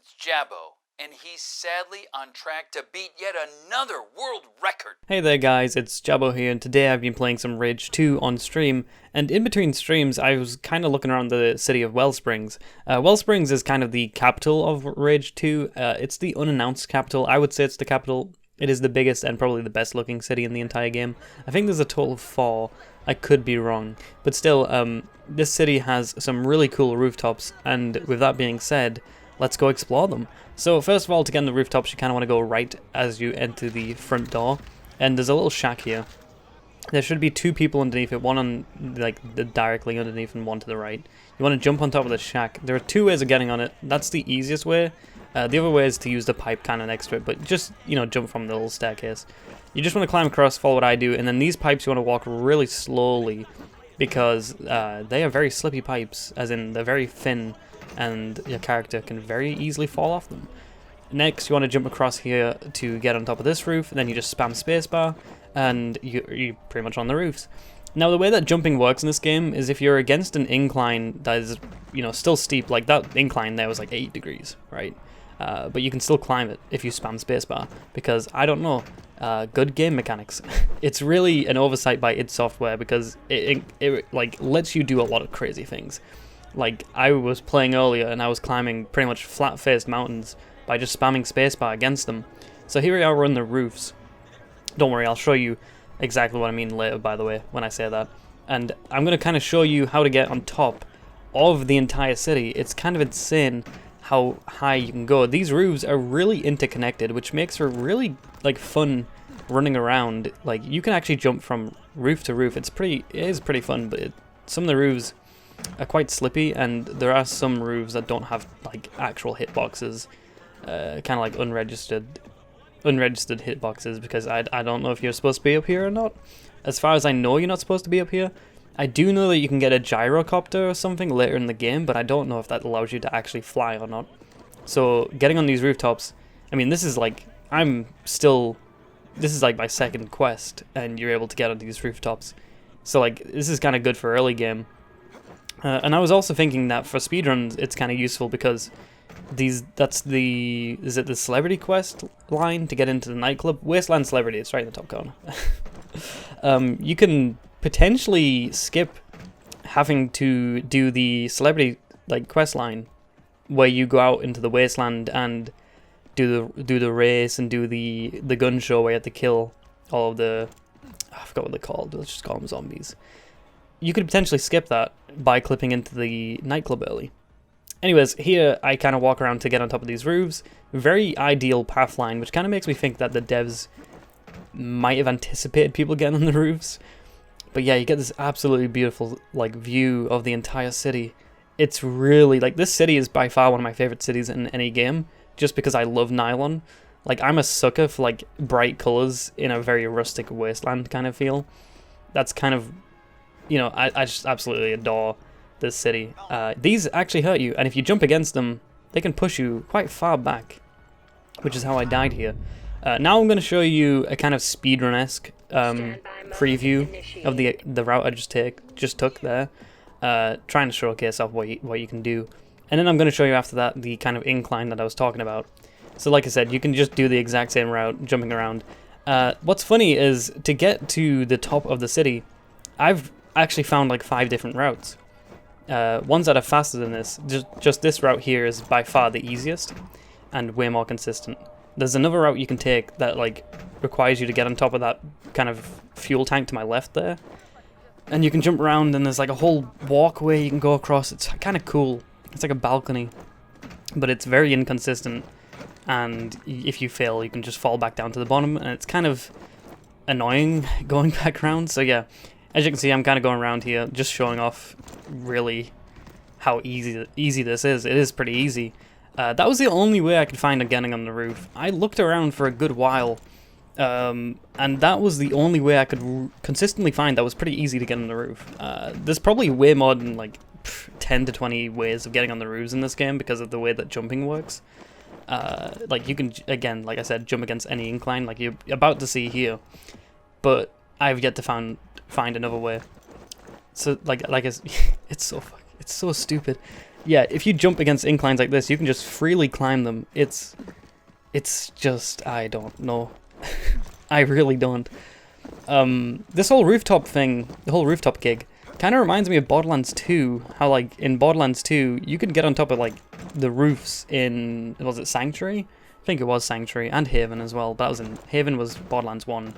it's Jabbo, and he's sadly on track to beat yet another world record. Hey there guys, it's Jabbo here, and today I've been playing some Rage 2 on stream, and in between streams I was kind of looking around the City of Wellsprings. Wellsprings is kind of the capital of Rage 2, it's the unannounced capital. I would say it's the capital. It is the biggest and probably the best looking city in the entire game. I think there's a total of 4, I could be wrong, but still, this city has some really cool rooftops, and with that being said, let's go explore them. So first of all, to get on the rooftops, you kind of want to go right as you enter the front door, and there's a little shack here. There should be 2 people underneath it, one on directly underneath and one to the right. You want to jump on top of the shack. There are 2 ways of getting on it. That's the easiest way. The other way is to use the pipe kind of next to it, but just, jump from the little staircase. You just want to climb across, follow what I do, and then these pipes you want to walk really slowly because they are very slippy pipes, as in they're very thin, and your character can very easily fall off them. Next, you want to jump across here to get on top of this roof, and then you just spam spacebar, and you're pretty much on the roofs. Now, the way that jumping works in this game is if you're against an incline that is, still steep, like that incline there was like 8 degrees, right? But you can still climb it if you spam spacebar, because, I don't know, good game mechanics. It's really an oversight by id Software, because it lets you do a lot of crazy things. Like, I was playing earlier and I was climbing pretty much flat-faced mountains by just spamming spacebar against them. So here we are on the roofs. Don't worry, I'll show you exactly what I mean later, by the way, when I say that. And I'm going to kind of show you how to get on top of the entire city. It's kind of insane how high you can go. These roofs are really interconnected, which makes for really, fun running around. Like, you can actually jump from roof to roof. It is pretty fun, but some of the roofs are quite slippy, and there are some roofs that don't have actual hitboxes, kind of like unregistered hitboxes, because I don't know if you're supposed to be up here or not. As far as I know, you're not supposed to be up here. I do know that you can get a gyrocopter or something later in the game, but I don't know if that allows you to actually fly or not. So getting on these rooftops, I mean, this is my second quest, and you're able to get on these rooftops. So this is kind of good for early game. And I was also thinking that for speedruns, it's kind of useful because is it the celebrity quest line to get into the nightclub? Wasteland Celebrity, it's right in the top corner. You can potentially skip having to do the celebrity quest line where you go out into the wasteland and do the race and do the gun show where you have to kill all of the, I forgot what they're called, let's just call them zombies. You could potentially skip that by clipping into the nightclub early. Anyways, here I kind of walk around to get on top of these roofs. Very ideal path line, which kind of makes me think that the devs might have anticipated people getting on the roofs. But yeah, you get this absolutely beautiful view of the entire city. It's really, this city is by far one of my favorite cities in any game, just because I love nylon. I'm a sucker for bright colors in a very rustic wasteland kind of feel. That's kind of, I just absolutely adore this city. These actually hurt you, and if you jump against them, they can push you quite far back, which is how I died here. Now I'm going to show you a kind of speedrun-esque preview of the route I just took there, trying to showcase off what you can do. And then I'm going to show you after that the kind of incline that I was talking about. So like I said, you can just do the exact same route, jumping around. What's funny is, to get to the top of the city, I've actually found 5 different routes. Ones that are faster than this. Just this route here is by far the easiest and way more consistent. There's another route you can take that requires you to get on top of that kind of fuel tank to my left there, and you can jump around, and there's a whole walkway you can go across. It's kind of cool. It's like a balcony, but it's very inconsistent, and if you fail you can just fall back down to the bottom, and it's kind of annoying going back around. So yeah, as you can see, I'm kind of going around here just showing off really how easy this is. It is pretty easy. That was the only way I could find of getting on the roof. I looked around for a good while, and that was the only way I could consistently find that was pretty easy to get on the roof. There's probably way more than 10 to 20 ways of getting on the roofs in this game because of the way that jumping works. You can, again, like I said, jump against any incline like you're about to see here, but I've yet to find another way. So it's so stupid. yeah, if you jump against inclines like this, you can just freely climb them. It's just, I don't know. I really don't. This whole rooftop thing, the whole rooftop gig, kind of reminds me of Borderlands 2. How, like, in Borderlands 2, you could get on top of, like, the roofs in, was it Sanctuary? I think it was Sanctuary, and Haven as well. That was in, Haven was Borderlands 1.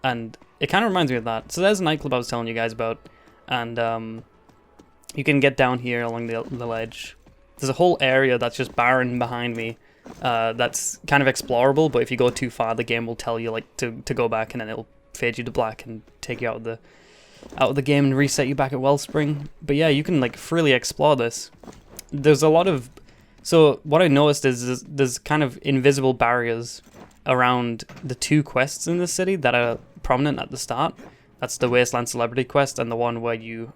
And it kind of reminds me of that. So there's a nightclub I was telling you guys about. And, you can get down here along the ledge. There's a whole area that's just barren behind me. That's kind of explorable, but if you go too far, the game will tell you, like, to go back, and then it'll fade you to black and take you out of the game and reset you back at Wellspring. But yeah, you can, like, freely explore this. There's a lot of... So what I noticed is there's kind of invisible barriers around the 2 quests in this city that are prominent at the start. That's the Wasteland Celebrity quest and the one where you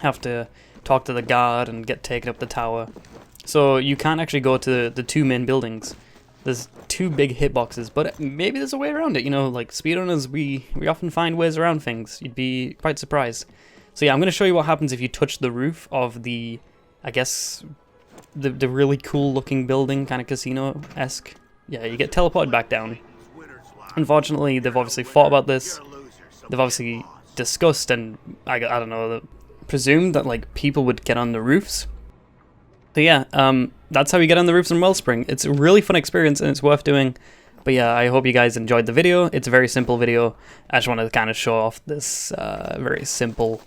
have to talk to the guard and get taken up the tower. So you can't actually go to the 2 main buildings. There's 2 big hitboxes, but maybe there's a way around it. You know, like speedrunners, we often find ways around things. You'd be quite surprised. So yeah, I'm going to show you what happens if you touch the roof of the, I guess, the really cool looking building, kind of casino-esque. Yeah, you get teleported back down. Unfortunately, they've obviously thought about this. They've obviously discussed and, I don't know, presumed that, like, people would get on the roofs. So yeah, that's how you get on the roofs in Wellspring. It's a really fun experience and it's worth doing. But yeah, I hope you guys enjoyed the video. It's a very simple video. I just wanted to kind of show off this very simple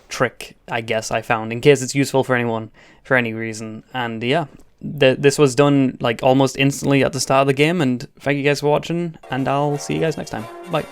trick, I guess, I found, in case it's useful for anyone, for any reason. And yeah, this was done, like, almost instantly at the start of the game. And thank you guys for watching, and I'll see you guys next time. Bye.